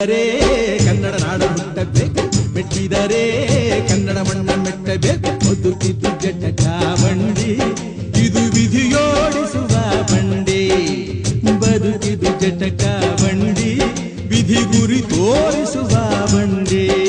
ಕನ್ನಡ ನಾಡ ಹುಟ್ಟಬೇಕು, ಮೆಟ್ಟಿದರೆ ಕನ್ನಡ ಮಣ್ಣ ಮೆಟ್ಟಬೇಕು. ಬದುಕಿದು ಜಟಕ ಬಂಡಿ, ಇದು ವಿಧಿಯೋಡಿಸುವ ಬಂಡಿ. ಬದುಕಿದು ಜಟಕ ಬಂಡಿ, ವಿಧಿ ಗುರಿ ತೋರಿಸುವ ಬಂಡಿ.